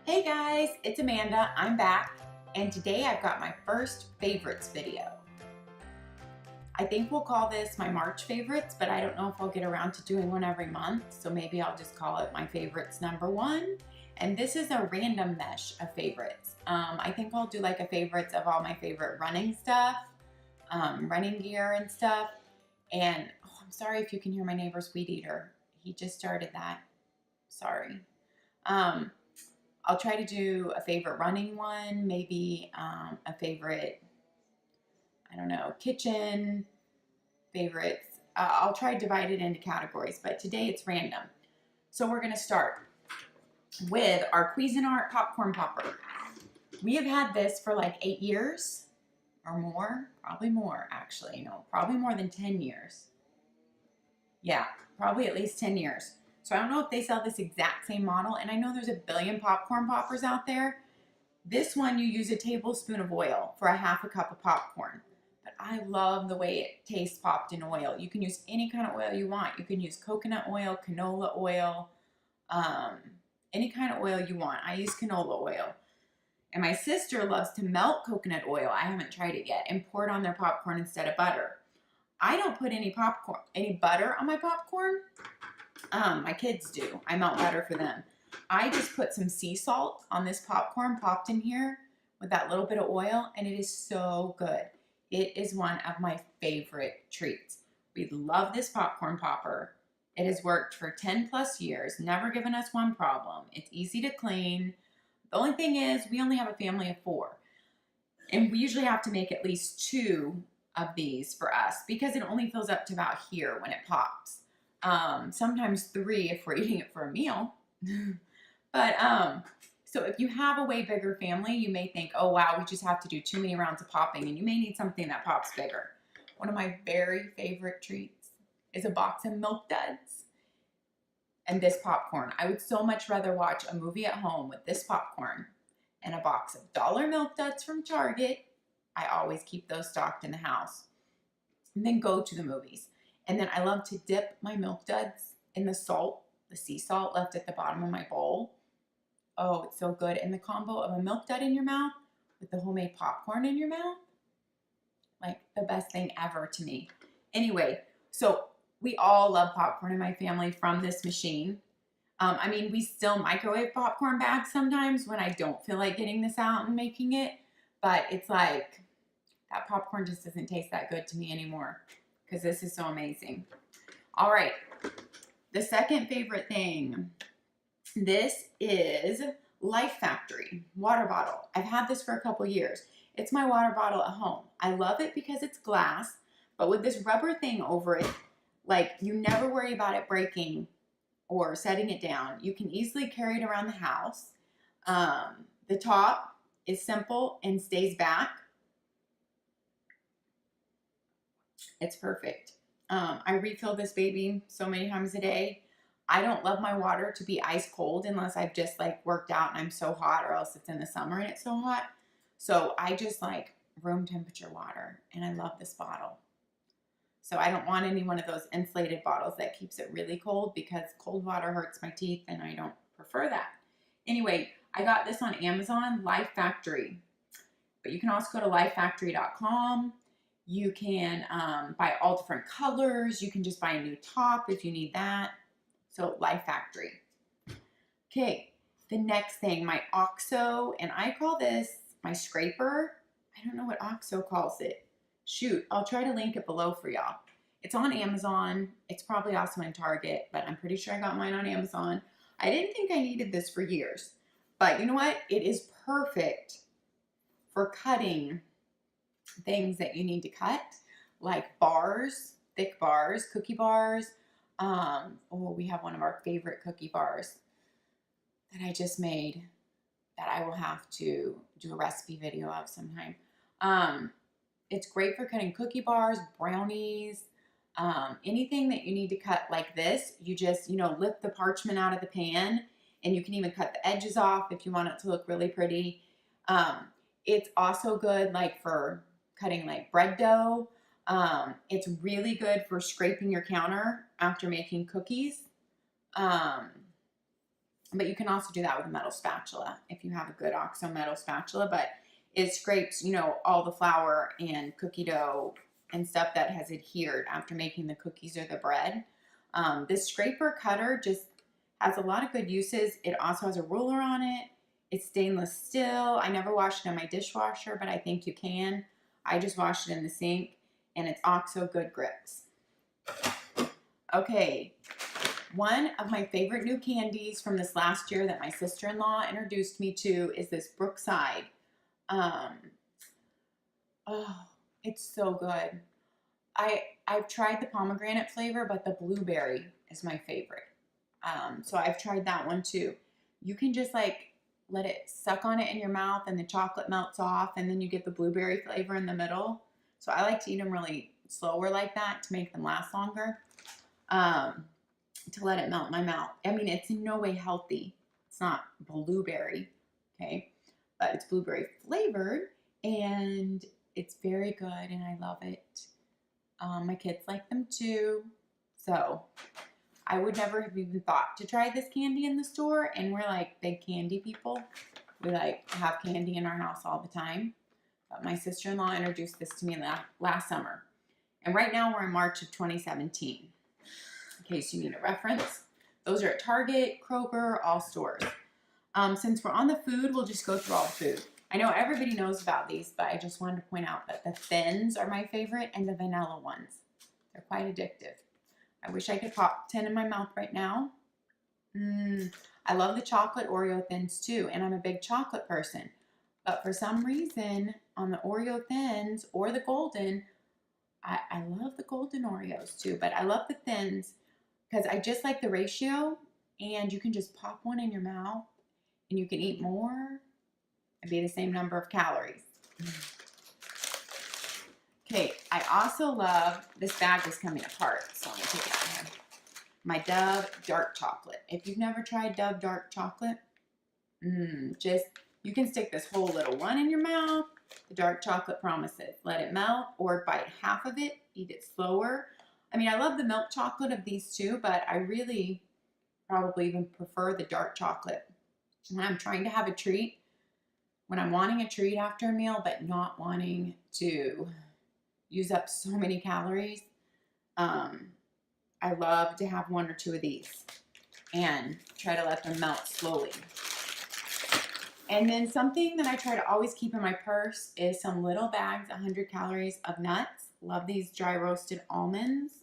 Hey guys, it's Amanda. I'm back, and today I've got my first favorites video. I think we'll call this my March favorites, but I don't know if I'll get around to doing one every month, so maybe I'll just call it my favorites #1. And this is a random mesh of favorites. I think I'll do like a favorites of all my favorite running stuff, running gear and stuff. And oh, I'm sorry if you can hear my neighbor's weed eater. He just started that. Sorry. I'll try to do a favorite running one, maybe a favorite, I don't know, kitchen, favorites. I'll try to divide it into categories, but today it's random. So we're gonna start with our Cuisinart popcorn popper. We have had this for like 8 years or more, probably more actually, no, probably more than 10 years. Yeah, probably at least 10 years. So I don't know if they sell this exact same model, and I know there's a billion popcorn poppers out there. This one, you use a tablespoon of oil for a half a cup of popcorn. But I love the way it tastes popped in oil. You can use any kind of oil you want. You can use coconut oil, canola oil, any kind of oil you want. I use canola oil. And my sister loves to melt coconut oil. I haven't tried it yet, and pour it on their popcorn instead of butter. I don't put any butter on my popcorn. My kids do. I melt butter for them. I just put some sea salt on this popcorn popped in here with that little bit of oil, and it is so good. It is one of my favorite treats. We love this popcorn popper. It has worked for 10 plus years, never given us one problem. It's easy to clean. The only thing is we only have a family of 4, and we usually have to make at least 2 of these for us because it only fills up to about here when it pops. Sometimes 3 if we're eating it for a meal. But so if you have a way bigger family, you may think, oh wow, we just have to do too many rounds of popping, and you may need something that pops bigger. One of my very favorite treats is a box of Milk Duds and this popcorn. I would so much rather watch a movie at home with this popcorn and a box of dollar Milk Duds from Target. I always keep those stocked in the house. And then go to the movies. And then I love to dip my Milk Duds in the salt, the sea salt left at the bottom of my bowl. Oh, it's so good. And the combo of a Milk Dud in your mouth with the homemade popcorn in your mouth, like the best thing ever to me. Anyway, so we all love popcorn in my family from this machine. I mean, we still microwave popcorn bags sometimes when I don't feel like getting this out and making it, but it's like that popcorn just doesn't taste that good to me anymore because this is so amazing. All right, the second favorite thing. This is Life Factory water bottle. I've had this for a couple years. It's my water bottle at home. I love it because it's glass, but with this rubber thing over it, like you never worry about it breaking or setting it down. You can easily carry it around the house. The top is simple and stays back. It's perfect. I refill this baby so many times a day. I don't love my water to be ice cold unless I've just like worked out and I'm so hot, or else it's in the summer and it's so hot. So I just like room temperature water, and I love this bottle. So I don't want any one of those insulated bottles that keeps it really cold because cold water hurts my teeth and I don't prefer that. Anyway, I got this on Amazon, Life Factory. But you can also go to lifefactory.com. You can buy all different colors. You can just buy a new top if you need that. So Life Factory. Okay, the next thing, my OXO, and I call this my scraper. I don't know what OXO calls it. Shoot, I'll try to link it below for y'all. It's on Amazon. It's probably also in Target, but I'm pretty sure I got mine on Amazon. I didn't think I needed this for years, but you know what? It is perfect for cutting things that you need to cut, like bars, thick bars, cookie bars. We have one of our favorite cookie bars that I just made that I will have to do a recipe video of sometime. It's great for cutting cookie bars, brownies, anything that you need to cut like this. You just, lift the parchment out of the pan, and you can even cut the edges off if you want it to look really pretty. It's also good like for cutting like bread dough. It's really good for scraping your counter after making cookies. But you can also do that with a metal spatula if you have a good OXO metal spatula. But it scrapes, you know, all the flour and cookie dough and stuff that has adhered after making the cookies or the bread. This scraper cutter just has a lot of good uses. It also has a ruler on it. It's stainless steel. I never washed it in my dishwasher, but I think you can. I just washed it in the sink, and it's OXO good grips. Okay, one of my favorite new candies from this last year that my sister-in-law introduced me to is this Brookside. Oh, it's so good. I've tried the pomegranate flavor, but the blueberry is my favorite. So I've tried that one too. You can just like let it suck on it in your mouth and the chocolate melts off, and then you get the blueberry flavor in the middle. So I like to eat them really slower like that to make them last longer. To let it melt in my mouth. I mean, it's in no way healthy. It's not blueberry, okay? But it's blueberry flavored, and it's very good, and I love it. My kids like them too. So I would never have even thought to try this candy in the store, and we're like big candy people. We like have candy in our house all the time. But my sister-in-law introduced this to me last summer. And right now we're in March of 2017. In case you need a reference. Those are at Target, Kroger, all stores. Since we're on the food, we'll just go through all the food. I know everybody knows about these, but I just wanted to point out that the Thins are my favorite and the vanilla ones. They're quite addictive. I wish I could pop 10 in my mouth right now. I love the chocolate Oreo Thins too, and I'm a big chocolate person. But for some reason, on the Oreo Thins or the Golden, I love the Golden Oreos too, but I love the Thins because I just like the ratio, and you can just pop one in your mouth and you can eat more and be the same number of calories. Okay, I also love, this bag is coming apart, so let me take it out here. My Dove dark chocolate. If you've never tried Dove dark chocolate, you can stick this whole little one in your mouth. The dark chocolate promises. Let it melt or bite half of it. Eat it slower. I mean, I love the milk chocolate of these two, but I really probably even prefer the dark chocolate. When I'm trying to have a treat, when I'm wanting a treat after a meal, but not wanting to use up so many calories, I love to have one or two of these and try to let them melt slowly. And then something that I try to always keep in my purse is some little bags, 100 calories of nuts. Love these dry roasted almonds.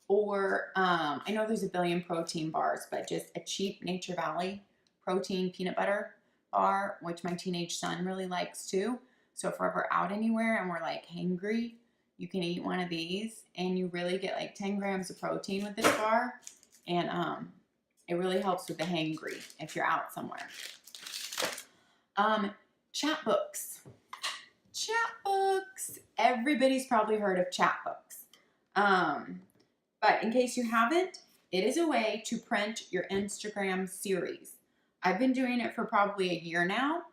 Or I know there's a billion protein bars, but just a cheap Nature Valley protein peanut butter bar, which my teenage son really likes too. So if we're ever out anywhere and we're like hangry, you can eat one of these and you really get like 10 grams of protein with this bar. And it really helps with the hangry if you're out somewhere. Chatbooks. Chatbooks. Everybody's probably heard of Chatbooks. But in case you haven't, it is a way to print your Instagram series. I've been doing it for probably a year now.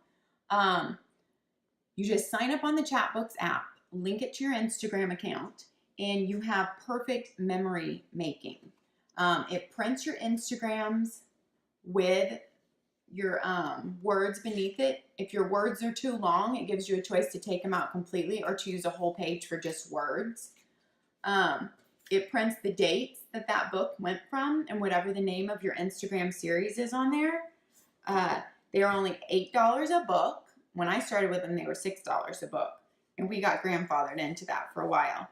You just sign up on the Chatbooks app, link it to your Instagram account, and you have perfect memory making. It prints your Instagrams with your words beneath it. If your words are too long, it gives you a choice to take them out completely or to use a whole page for just words. It prints the dates that book went from and whatever the name of your Instagram series is on there. They are only $8 a book. When I started with them, they were $6 a book. And we got grandfathered into that for a while.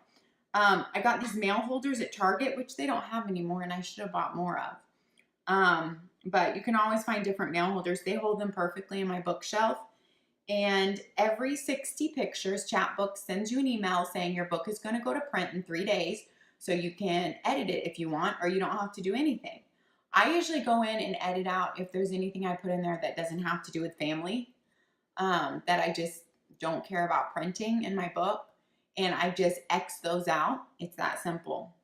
I got these mail holders at Target, which they don't have anymore, and I should have bought more of. But you can always find different mail holders. They hold them perfectly in my bookshelf. And every 60 pictures, Chatbooks sends you an email saying your book is going to go to print in 3 days. So you can edit it if you want, or you don't have to do anything. I usually go in and edit out if there's anything I put in there that doesn't have to do with family, that I just don't care about printing in my book. And I just X those out. It's that simple.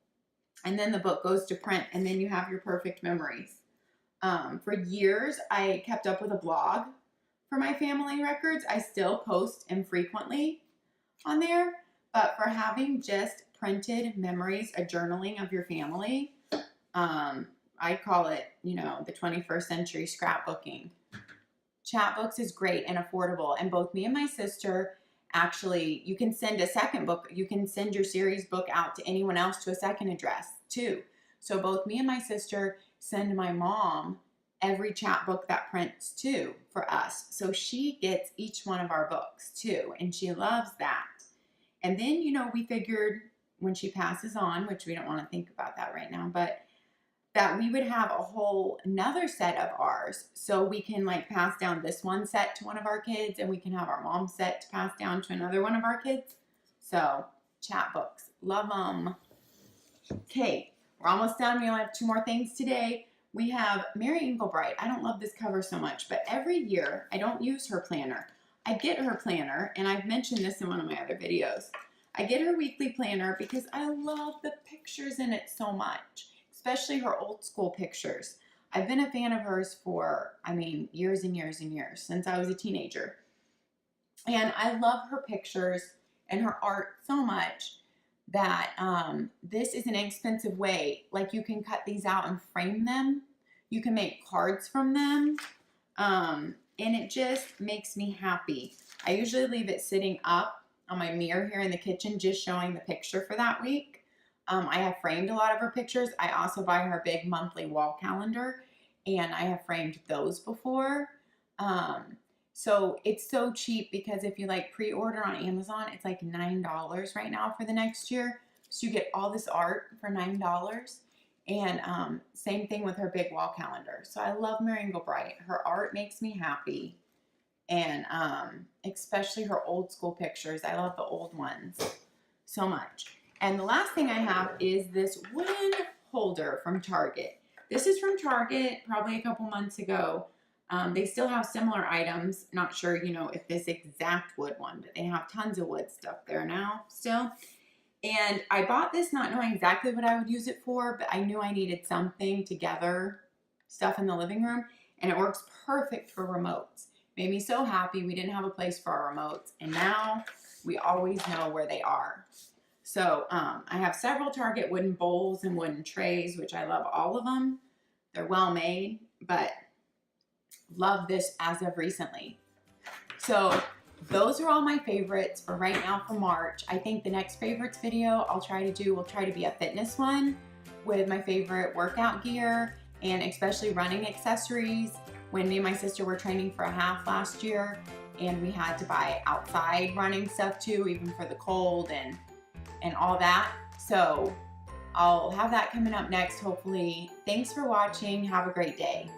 And then the book goes to print, and then you have your perfect memories. For years, I kept up with a blog for my family records. I still post infrequently on there, but for having just printed memories, a journaling of your family, I call it, you know, the 21st century scrapbooking. Chatbooks is great and affordable, and both me and my sister, actually, you can send a second book, you can send your series book out to anyone else to a second address too. So both me and my sister send my mom every chapbook that prints too for us. So she gets each one of our books too, and she loves that. And then, you know, we figured when she passes on, which we don't want to think about that right now, but that we would have a whole another set of ours, so we can like pass down this one set to one of our kids, and we can have our mom's set to pass down to another one of our kids. So chapbooks, love them. Okay, we're almost done. We only have 2 more things today. We have Mary Inglebright. I don't love this cover so much, but every year I don't use her planner. I get her planner, and I've mentioned this in one of my other videos. I get her weekly planner because I love the pictures in it so much, especially her old school pictures. I've been a fan of hers for, I mean, years and years and years, since I was a teenager. And I love her pictures and her art so much that this is an inexpensive way. Like, you can cut these out and frame them. You can make cards from them. And it just makes me happy. I usually leave it sitting up on my mirror here in the kitchen, just showing the picture for that week. I have framed a lot of her pictures. I also buy her big monthly wall calendar, and I have framed those before. So it's so cheap, because if you like pre-order on Amazon, it's like $9 right now for the next year. So you get all this art for $9. And same thing with her big wall calendar. So I love Mary Inglebright. Her art makes me happy. And especially her old school pictures. I love the old ones so much. And the last thing I have is this wooden holder from Target. This is from Target, probably a couple months ago. They still have similar items. Not sure, you know, if this exact wood one, but they have tons of wood stuff there now still. And I bought this not knowing exactly what I would use it for, but I knew I needed something to gather stuff in the living room, and it works perfect for remotes. Made me so happy. We didn't have a place for our remotes, and now we always know where they are. So I have several Target wooden bowls and wooden trays, which I love all of them. They're well made, but love this as of recently. So those are all my favorites for right now for March. I think the next favorites video I'll try to do will try to be a fitness one with my favorite workout gear, and especially running accessories. When me and my sister were training for a half last year, and we had to buy outside running stuff too, even for the cold and all that. So I'll have that coming up next, hopefully. Thanks for watching. Have a great day.